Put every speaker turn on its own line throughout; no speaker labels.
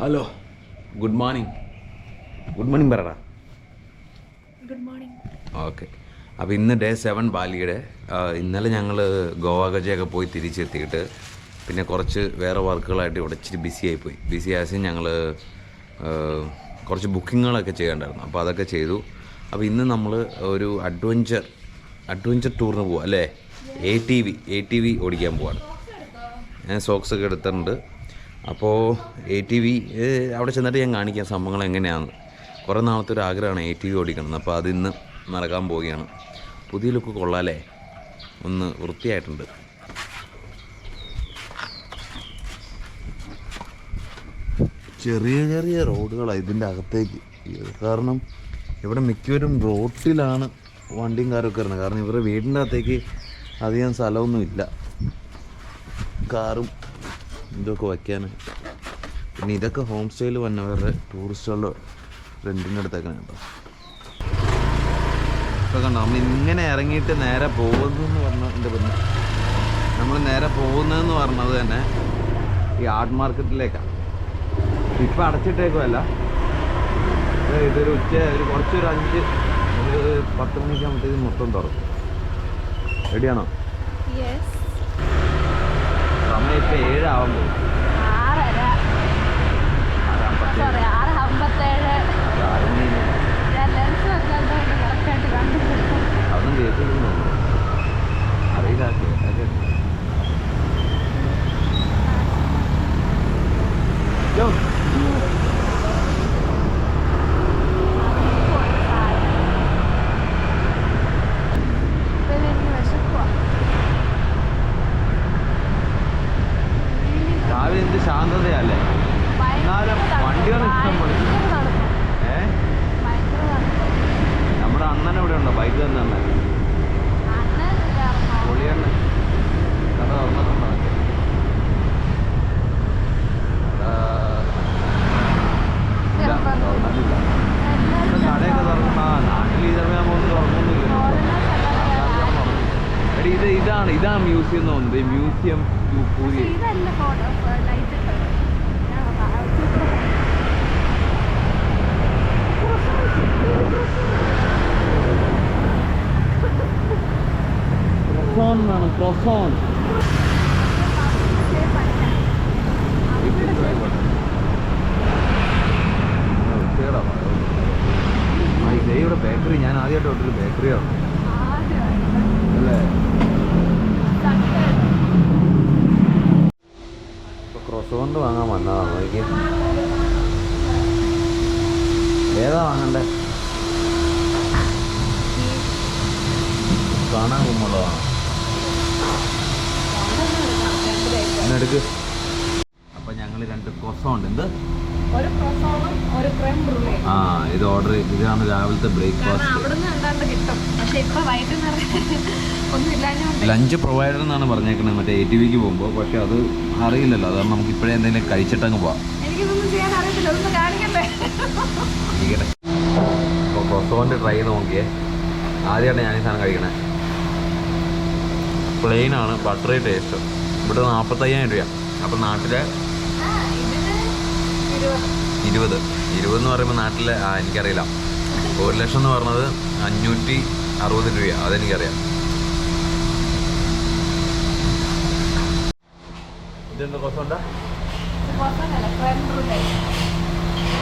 Hello, good morning. Good morning പറയടാ.
Good morning.
Okay. അപ്പോൾ ഇന്ന് ഡേ 7 ബാലിയുടെ. ഇന്നലെ ഞങ്ങൾ ഗോവ ഗജയൊക്കെ പോയി തിരിച്ചെത്തിയിട്ട് പിന്നെ കുറച്ച് വേറെ വർക്കുകളായിട്ട് ഇവിടെ ഇച്ചിരി ബിസിയായിപ്പോയി. ബിസി ആയാൽ ഞങ്ങൾ കുറച്ച് ബുക്കിങ്ങുകളൊക്കെ ചെയ്യേണ്ടായിരുന്നു. അപ്പോൾ അതൊക്കെ ചെയ്തു. അപ്പോൾ ഇന്ന് നമ്മൾ ഒരു അഡ്വഞ്ചർ ടൂറിന് പോവാം അല്ലേ? ATV ഓടിക്കാൻ പോവാണ്. ഞാൻ സോക്സൊക്കെ എടുത്തിട്ടുണ്ട്. അപ്പോൾ ATV അവിടെ ചെന്നിട്ട് ഞാൻ കാണിക്കാം സംഭവങ്ങൾ എങ്ങനെയാണ്. കുറേ നാളത്തെ ഒരു ആഗ്രഹമാണ് ATV ഓടിക്കണം. അപ്പോൾ അതിന്ന് നടക്കാൻ പോവുകയാണ്. പുതിയ ലുക്ക് കൊള്ളാമല്ലേ? ഒന്ന് വൃത്തിയായിട്ടുണ്ട്. ചെറിയ ചെറിയ റോഡുകളാണ് ഇതിൻ്റെ അകത്തേക്ക്. കാരണം ഇവിടെ മിക്കവരും റോട്ടിലാണ് വണ്ടിയും കാറൊക്കെ വരുന്നത്. കാരണം ഇവരുടെ വീടിൻ്റെ അകത്തേക്ക് അധികം സ്ഥലമൊന്നുമില്ല കാറും ഇതൊക്കെ വയ്ക്കാനായിട്ട്. പിന്നെ ഇതൊക്കെ ഹോം സ്റ്റേയിൽ വന്നവരുടെ ടൂറിസ്റ്റുകളുടെ റെൻറ്റിൻ്റെ അടുത്തൊക്കെ കേട്ടോ. ഇപ്പോൾ കണ്ടോ, നമ്മൾ ഇങ്ങനെ ഇറങ്ങിയിട്ട് നേരെ പോകുന്നതെന്ന് പറഞ്ഞാൽ എൻ്റെ പിന്നെ നമ്മൾ നേരെ പോകുന്നതെന്ന് പറഞ്ഞത് തന്നെ ഈ ആർട്ട് മാർക്കറ്റിലേക്കാണ്. ഇപ്പം അടച്ചിട്ടേക്കുമല്ല, ഇതൊരു ഒരു 10 മണിക്കാകുമ്പോഴത്തേക്കും മൊത്തം തുറക്കും. റെഡിയാണോ? സമയം ഇപ്പം 7 ആവാൻ പോകും. 6:30. അതൊന്നും കേൾക്കുന്നു അറിയില്ല. രാവിലെ എന്ത് ശാന്തതയല്ലേ? എന്നാലും വണ്ടികൾ ഇഷ്ടം പോലെ. നമ്മുടെ അണ്ണൻ ഇവിടെ ഉണ്ടോ? ബൈക്ക് തന്നെ അണ്ണൻ പൊളിയണ്ണൻ കഥ തുറന്നിട്ടുണ്ടോ? തുറന്നിട്ടില്ല. കടയൊക്കെ തുറക്കുന്ന നാട്ടിൽ ഈ സമയം പോകുന്നത് തുറന്നൊന്നുമില്ലല്ലോ. എടി ഇതാണ് മ്യൂസിയം എന്ന് തോന്നുന്നത്. മ്യൂസിയം പൂരി. ക്രോസോൺ ഇവിടെ ബേക്കറി. ഞാൻ ആദ്യമായിട്ട് ഒരു ബേക്കറിയാണ് അല്ലേ? ഇപ്പൊ ക്രോസോണ്ട് വാങ്ങാൻ വന്നതാണ്. എനിക്ക് ഏതാ വാങ്ങണ്ടേ? കാണാൻ കുമ്പുള്ളതാണ്. എന്നെടുക്ക്. അപ്പം ഞങ്ങൾ 2 ക്രോസോണ്ട്. എന്ത്? ഇത് ഓർഡർ. ഇതാണ് രാവിലത്തെ ബ്രേക്ക്ഫാസ്റ്റ്. ലഞ്ച് പ്രൊവൈഡർ എന്നാണ് പറഞ്ഞേക്കുന്നത് മറ്റേ ATVക്ക് പോകുമ്പോൾ. പക്ഷെ അത് അറിയില്ലല്ലോ. അതാണ് നമുക്ക് ഇപ്പോഴേ എന്തെങ്കിലും കഴിച്ചിട്ടങ്ങ് പോവാം. അപ്പോൾ ക്രോസോണ്ട് ട്രൈ ചെയ്ത് നോക്കിയേ. ആദ്യമായിട്ട് ഞാൻ ഈ സാധനം കഴിക്കണേ. പ്ലെയിനാണ്, ബട്ടറി ടേസ്റ്റ്. ഇവിടെ 45,000 രൂപ. അപ്പം നാട്ടിലെ 20 എന്ന് പറയുമ്പോൾ നാട്ടിലെ എനിക്കറിയില്ല. 1 ലക്ഷം എന്ന് പറഞ്ഞത് 560 രൂപ. അതെനിക്കറിയാം. ഇതെന്താ ക്രോസോണ്ട?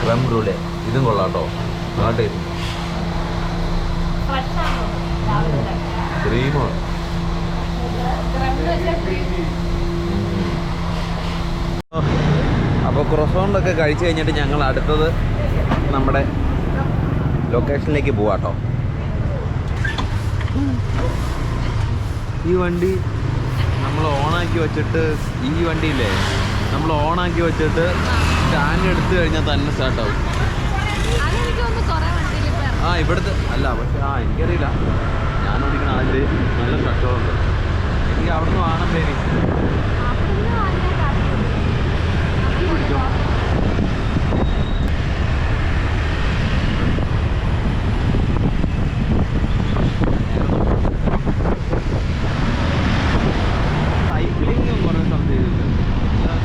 ക്രെം ബ്രൂലെ. ഇതും കൊള്ളാം കേട്ടോ. ആ ടേസ്റ്റ്. ക്രീമോ? അപ്പോൾ ക്രോസോണ്ടൊക്കെ കഴിച്ച് കഴിഞ്ഞിട്ട് ഞങ്ങൾ അടുത്തത് നമ്മുടെ ലൊക്കേഷനിലേക്ക് പോവാട്ടോ. ഈ വണ്ടി നമ്മൾ ഓണാക്കി വെച്ചിട്ട്, ഈ വണ്ടിയില്ലേ നമ്മൾ ഓണാക്കി വെച്ചിട്ട് സ്റ്റാൻഡ് എടുത്തു കഴിഞ്ഞാൽ തന്നെ സ്റ്റാർട്ടാവും. ഇവിടുത്തെ അല്ല, പക്ഷെ എനിക്കറിയില്ല. ഞാൻ ഓടിക്കണ അതിൽ നല്ല സ്ട്രക്ചറുണ്ട്. എനിക്ക് അവിടെ നിന്ന് വാങ്ങാൻ പേര് പിടിച്ചോ. സൈക്ലിംഗ് കുറേ സ്ഥലത്ത് ചെയ്തിട്ടുണ്ട്.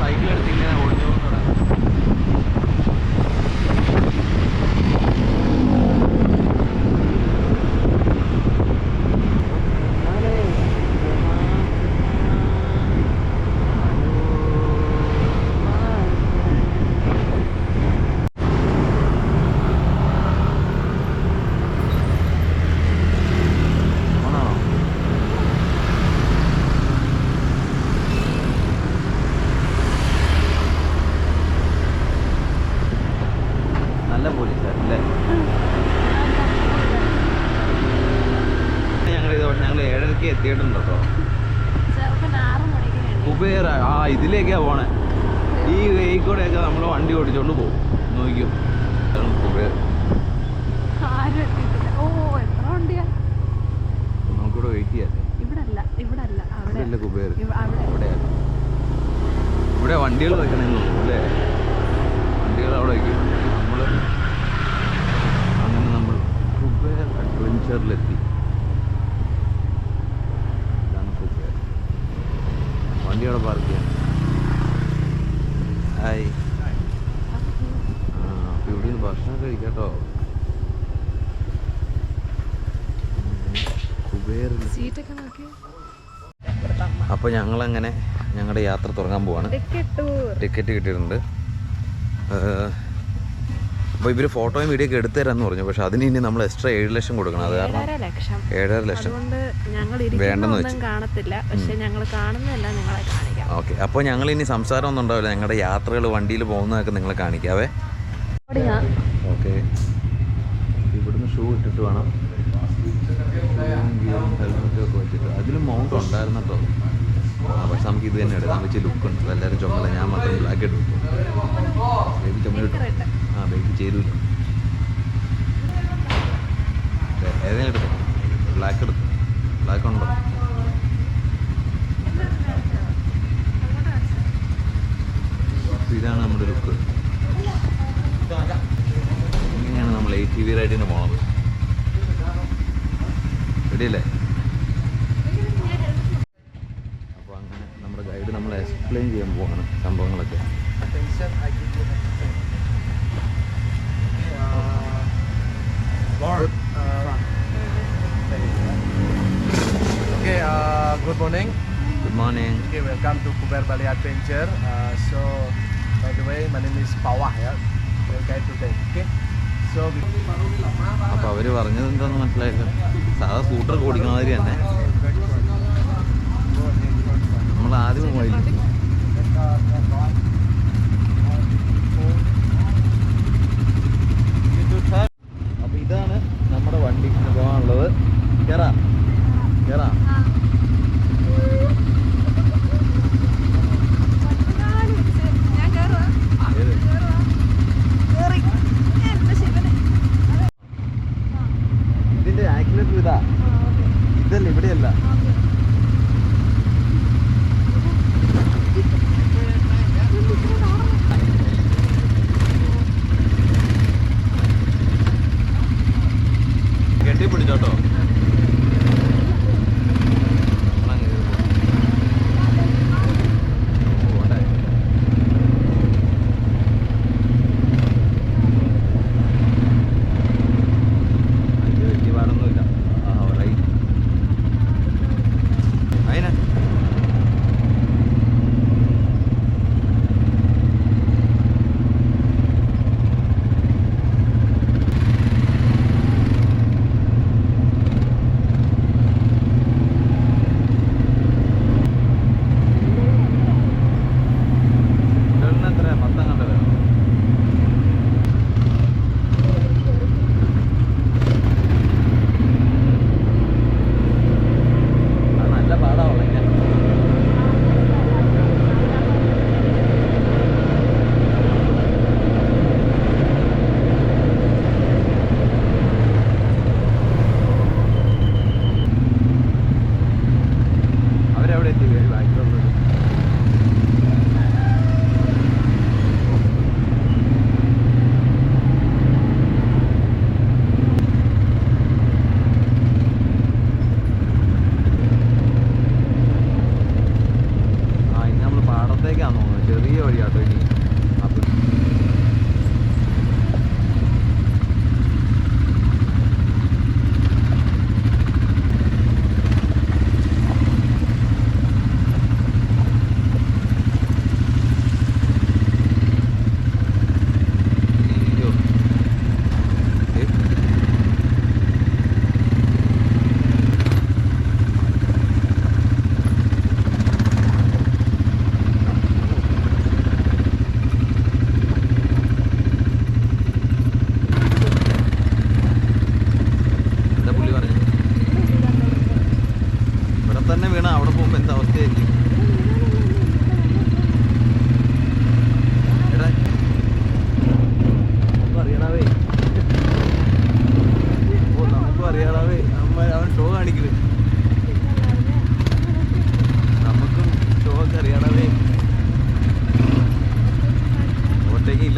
സൈക്കിൾ എടുത്തിങ്ങനെ ഓടിച്ചു. നല്ല പോലീസുകാരല്ലേ? ഞങ്ങൾ 7:30 എത്തിയിട്ടുണ്ട് കേട്ടോ. കുബേര ഇതിലേക്കാ പോണേ. ഈ വേയിക്കൂടെയൊക്കെ നമ്മൾ വണ്ടി ഓടിച്ചോണ്ട് പോകും. നോക്കിയോ കുബേർ. നമുക്കിവിടെ വെയിറ്റ് ചെയ്യാം. ഇവിടെ കുബേർ. ഇവിടെ വണ്ടികൾ വെക്കണമെന്ന് തോന്നുന്നു അല്ലേ? വണ്ടികൾ അവിടെ വയ്ക്കും. നമ്മൾ കുബേർ അഡ്വഞ്ചറിലെത്തി. ഇതാണ് കുബേർ. വണ്ടി അവിടെ പാർക്ക് ചെയ്യാം. ഹായ്. അപ്പോൾ ഇവിടെ നിന്ന് ഭക്ഷണം കഴിക്കാട്ടോ. കുബേറിൽ അപ്പോൾ ഞങ്ങളങ്ങനെ ഞങ്ങളുടെ യാത്ര തുടങ്ങാൻ പോവാണ്. ടിക്കറ്റ് കിട്ടിയിട്ടുണ്ട്. അപ്പോൾ ഇവർ ഫോട്ടോയും വീഡിയോ ഒക്കെ എടുത്തു തരാമെന്ന് പറഞ്ഞു. പക്ഷെ അതിന് ഇനി നമ്മൾ എക്സ്ട്രാ 7 ലക്ഷം കൊടുക്കണം. അത് കാരണം 7.5 ലക്ഷം വേണ്ടെന്ന് വെച്ചു. ഓക്കെ, അപ്പോൾ ഞങ്ങൾ ഇനി സംസാരമൊന്നും ഉണ്ടാവില്ല. ഞങ്ങളുടെ യാത്രകൾ വണ്ടിയിൽ പോകുന്നതൊക്കെ നിങ്ങളെ കാണിക്കാവേ. ഓക്കെ, ഇവിടുന്ന് ഷൂ ഇട്ടിട്ട് വേണം. ഹെൽമെറ്റും ഒക്കെ വെച്ചിട്ട് അതിൽ മൗണ്ട് ഉണ്ടായിരുന്നു കേട്ടോ. പക്ഷെ നമുക്ക് ഇത് തന്നെ എടുക്കാം. വെച്ച് ലുക്ക് ഉണ്ട്. എല്ലാവരും ചുമല, ഞാൻ മാത്രം ബ്ലാക്ക് ഇട്ടു. ബേബി ചുമല ഇട്ടു. ബേബി ചെയ്തില്ല. ഏതെങ്കിലും എടുത്തു. ബ്ലാക്ക് എടുത്തു. ബ്ലാക്ക് ഉണ്ടോ? ഇതാണ് നമ്മുടെ ലുക്ക്. ഇങ്ങനെയാണ് നമ്മൾ ATV റൈഡിന് പോണത്. റെഡിയല്ലേ? അപ്പോൾ അങ്ങനെ നമ്മുടെ ഗൈഡ് നമ്മളെ എക്സ്പ്ലെയിൻ ചെയ്യാൻ പോവാണ് സംഭവങ്ങളൊക്കെ.
Okay, good morning.
Good morning.
Okay, welcome to Kuber Bali Adventure. So, by the way, my name is Pawah. Yeah, we'll guide today. Okay. So,
അപ്പോൾ അവർ പറഞ്ഞത് എന്താണെന്ന് മനസ്സിലായില്ല. സാധാ സ്കൂട്ടർ ഓടിക്കുന്ന മാതിരി തന്നെ. നമ്മൾ ആദ്യം പോയി. അപ്പോൾ ഇതാണ് നമ്മുടെ വണ്ടി പോകാനുള്ളത്. കയറാം. ഇതിന്റെ ആക്സിലേറ്റർ ഇതല്ല, ഇവിടെയല്ല.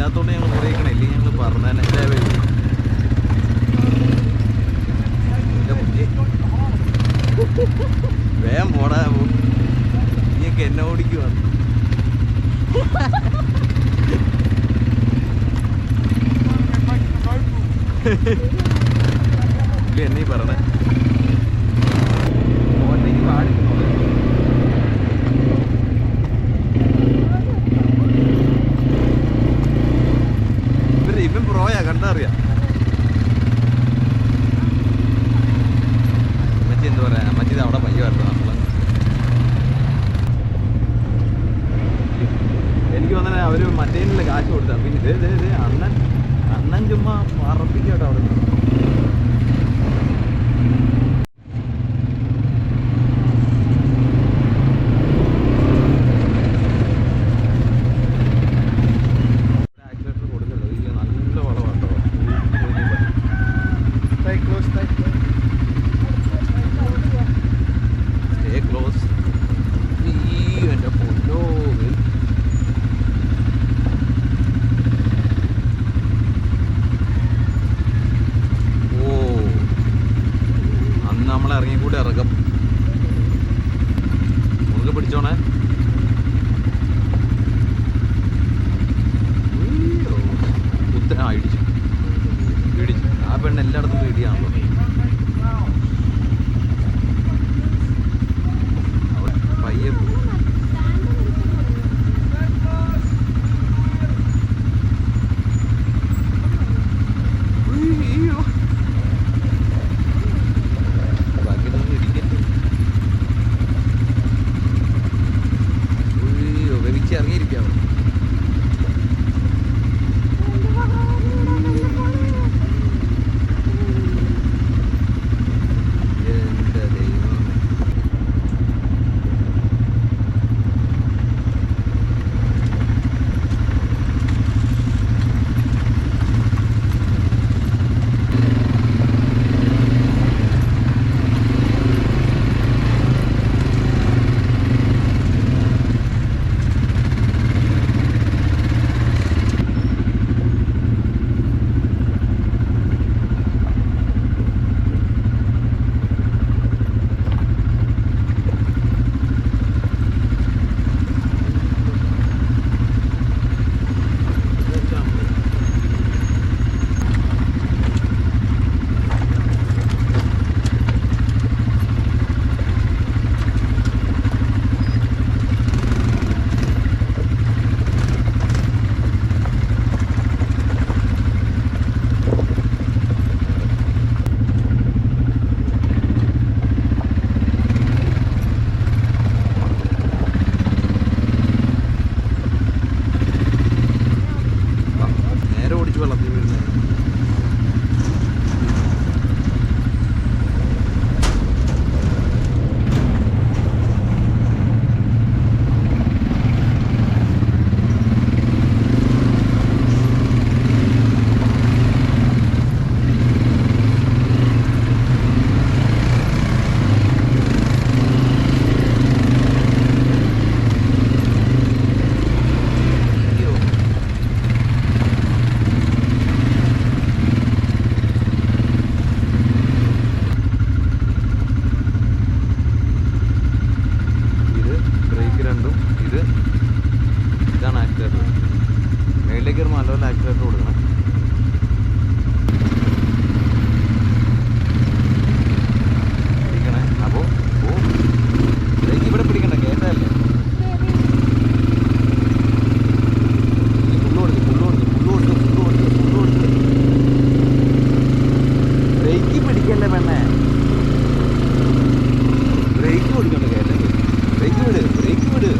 ഇല്ലാത്തതുകൊണ്ട് ഞങ്ങൾ കുറേക്കണം, ഇല്ലെങ്കിൽ ഞങ്ങൾ പറഞ്ഞേനെ. വേഗം പോടാ, നീയൊക്കെ എന്നെ ഓടിക്കുവാണ്. ഇല്ല എന്നെ പറഞ്ഞേ ഓട്ടേക്ക് പാടിക്കുന്നു. ഇവൻ പ്രോയാ, കണ്ടറിയാം. അമ്മച്ചി എന്ത് പറയാ, അമ്മച്ചി അവിടെ പയ്യ വരട്ടോ നമ്മള്. എനിക്ക് തോന്നണേ അവര് മറ്റേതിനുള്ള കാശ് കൊടുത്താ. പിന്നെ ഇതേ അണ്ണൻ ചുമ്മാ പറപ്പിക്കട്ടോ അവിടെ. ഇറങ്ങിക്കൂടെ ഇറക്കം മുറുകെ പിടിച്ചോണേ. ഇടിച്ചു ഇടിച്ചു ആ പെണ്ണ് എല്ലായിടത്തും പേടിയാണല്ലോ. പയ്യെ ഇറങ്ങിയിരിക്കാം. ഇതാണ് ആക്സിലേറ്റർ. മേളിലേക്ക് കയറുമ്പോൾ നല്ലപോലെ ആക്സിലേറ്റർ കൊടുക്കണം. പിടിക്കണേ. അപ്പോൾ ബ്രേക്ക് ഇവിടെ പിടിക്കണ്ട, കേട്ടതല്ലേ. ബ്രേക്ക് പിടിക്കല്ലേ പെണ്ണേ, ബ്രേക്ക് പിടിക്കണ്ട, കേട്ടല്ലേ. ബ്രേക്ക് വിട്, ബ്രേക്ക് വിട്.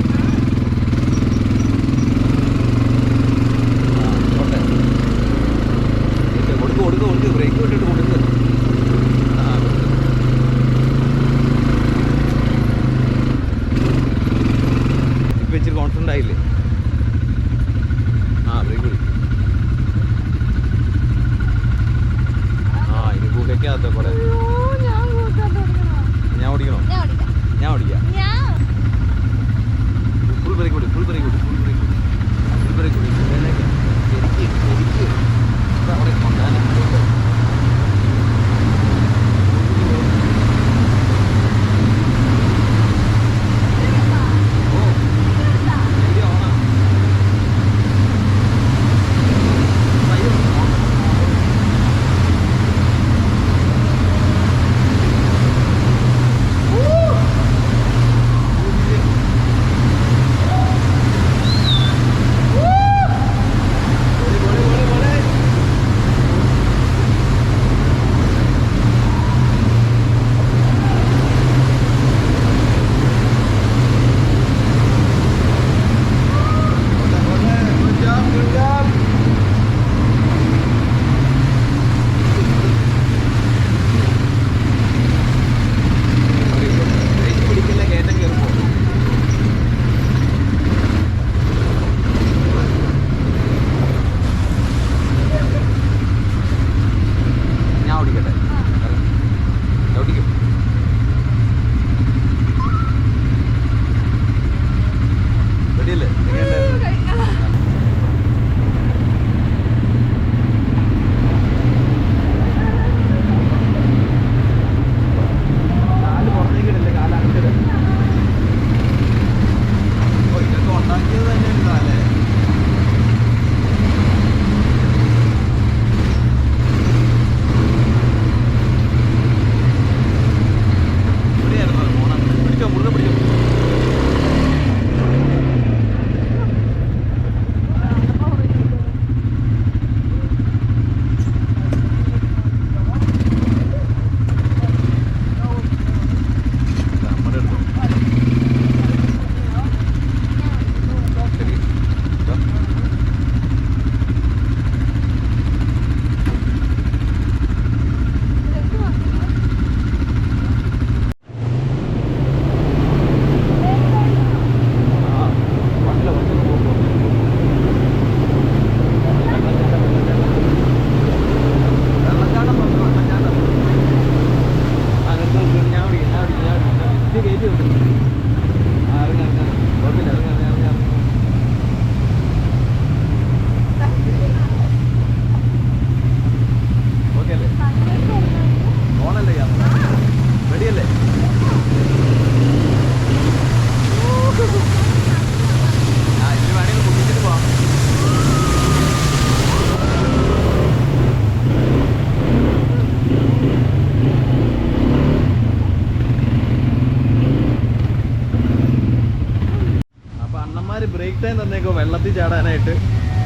ചാടാനായിട്ട്.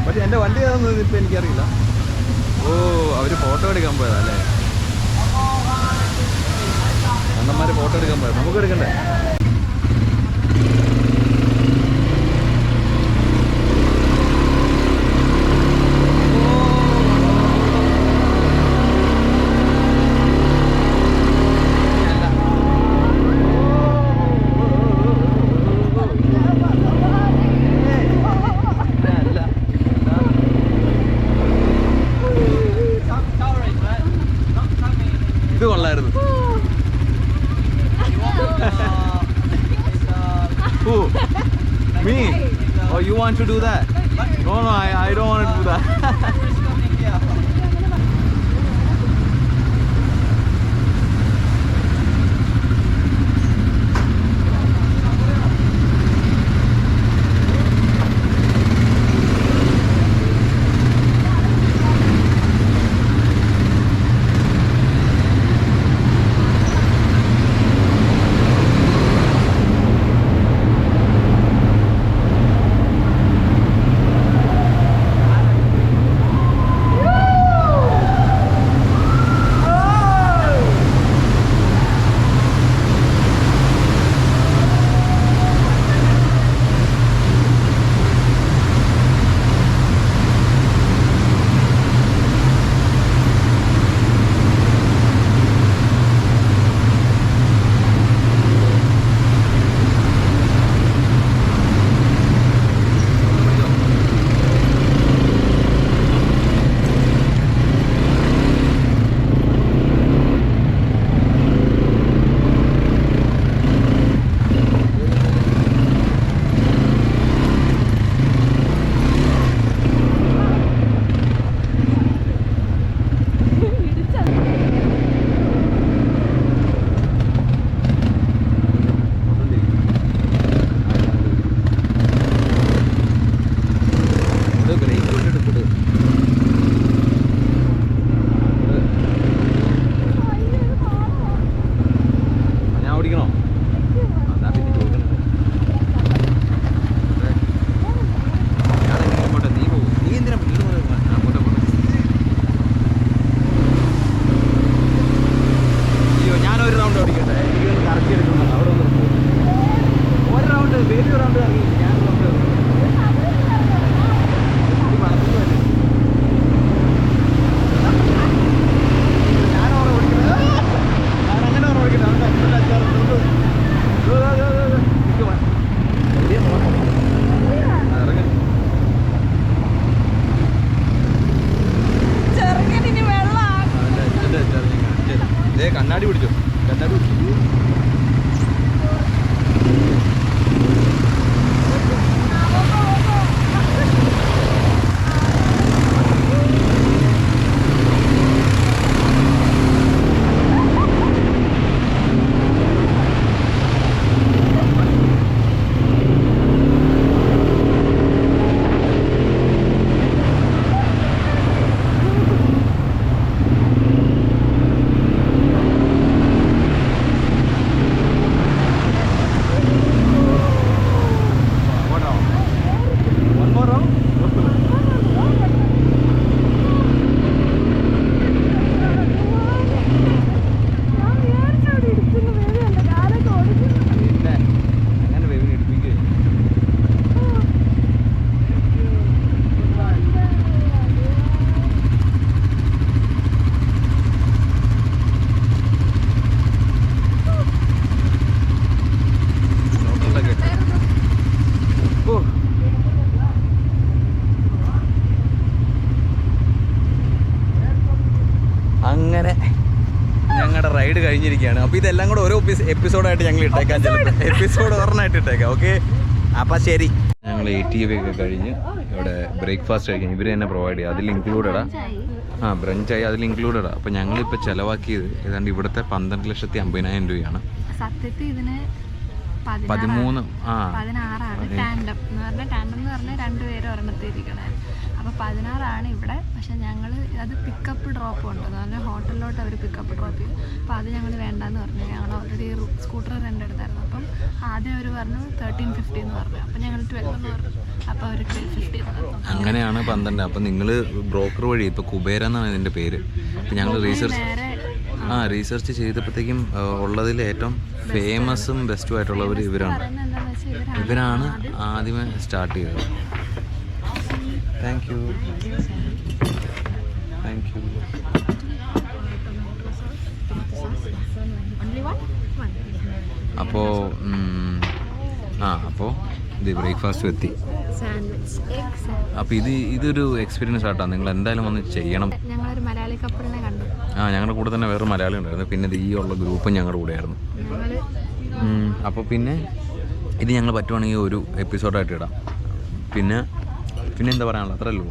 പക്ഷെ എൻ്റെ വണ്ടി ഏതാണെന്ന് ഇപ്പം എനിക്കറിയില്ല. ഓ, അവർ ഫോട്ടോ എടുക്കാൻ പോയതാ അല്ലേ? അണ്ണന്മാർ ഫോട്ടോ എടുക്കാൻ പോയത്, നമുക്ക് എടുക്കണ്ടേ? ഇത് കൊള്ളായിരുന്നു. Who? Me? Oh, you want to do that? No, I don't want to do that. കണ്ണാടി പിടിച്ചോ, കണ്ണാടി പിടിച്ചു. അങ്ങനെ ഞങ്ങളുടെ റൈഡ് കഴിഞ്ഞിരിക്കുകയാണ്. അപ്പോൾ ഇതെല്ലാം കൂടെ ഓരോ എപ്പിസോഡായിട്ട് ഞങ്ങൾ ഇട്ടേക്കാം, ചിലപ്പോൾ എപ്പിസോഡ് ഒരെണ്ണമായിട്ട് ഇട്ടേക്കാം. ഓക്കെ, അപ്പോൾ ശരി. ഞങ്ങൾ ATV ഒക്കെ കഴിഞ്ഞ് ഇവിടെ ബ്രേക്ക്ഫാസ്റ്റ് കഴിക്കാൻ ഇവർ തന്നെ പ്രൊവൈഡ് ചെയ്യും. അതിൽ ഇൻക്ലൂഡഡാ. ബ്രഞ്ചായി അതിൽ ഇൻക്ലൂഡഡാ. അപ്പോൾ ഞങ്ങളിപ്പോൾ ചിലവാക്കിയത് ഏതാണ്ട് ഇവിടുത്തെ 12,50,000 രൂപയാണ്.
സത്യത്തിൽ ഇതിന്
13
16 ടാൻഡം എന്ന് പറഞ്ഞാൽ 2 പേര് ഒരെണ്ണത്തിൽ ഇരിക്കണേ. അപ്പോൾ 16 ഇവിടെ. പക്ഷെ ഞങ്ങൾ അത് പിക്കപ്പ് ഡ്രോപ്പ് ഉണ്ട്, അതുപോലെ ഹോട്ടലിലോട്ട് അവർ പിക്കപ്പ് ഡ്രോപ്പ് ചെയ്യും. അപ്പോൾ അത് ഞങ്ങൾ വേണ്ടാന്ന് പറഞ്ഞു. ഞങ്ങൾ ഓൾറെഡി സ്കൂട്ടർ റെൻ്റ് എടുത്തായിരുന്നു. അപ്പം ആദ്യം അവർ പറഞ്ഞു 1350 എന്ന് പറഞ്ഞു. അപ്പോൾ ഞങ്ങൾ 12 എന്ന് പറഞ്ഞു. അപ്പോൾ അവർ 1250 എന്ന് പറഞ്ഞു.
അങ്ങനെയാണ് 12. അപ്പോൾ നിങ്ങൾ ബ്രോക്കർ വഴി, ഇപ്പോൾ കുബേര എന്നാണ് ഇതിൻ്റെ പേര്. അപ്പോൾ ഞങ്ങൾ റീസെർച്ച് ചെയ്തപ്പോഴത്തേക്കും ഉള്ളതിൽ ഏറ്റവും ഫേമസും ബെസ്റ്റും ആയിട്ടുള്ളവർ ഇവരാണ് ആദ്യമേ സ്റ്റാർട്ട് ചെയ്തത്. Thank you. അപ്പോൾ ഇത് ബ്രേക്ക്ഫാസ്റ്റ് എത്തി. അപ്പോൾ ഇതൊരു എക്സ്പീരിയൻസ് ആട്ടോ, നിങ്ങൾ എന്തായാലും വന്ന് ചെയ്യണം.
ഞങ്ങളൊരു മലയാളി കപ്പിളിനെ കണ്ടു.
ഞങ്ങളുടെ കൂടെ തന്നെ വേറെ മലയാളി ഉണ്ടായിരുന്നു. പിന്നെ ഈ ഉള്ള ഗ്രൂപ്പും ഞങ്ങളുടെ കൂടെയായിരുന്നു. അപ്പോൾ പിന്നെ ഇത് ഞങ്ങൾ പറ്റുവാണെങ്കിൽ ഒരു എപ്പിസോഡായിട്ട് ഇടാം. പിന്നെ എന്താ പറയാനുള്ളത്, അത്രയല്ലോ.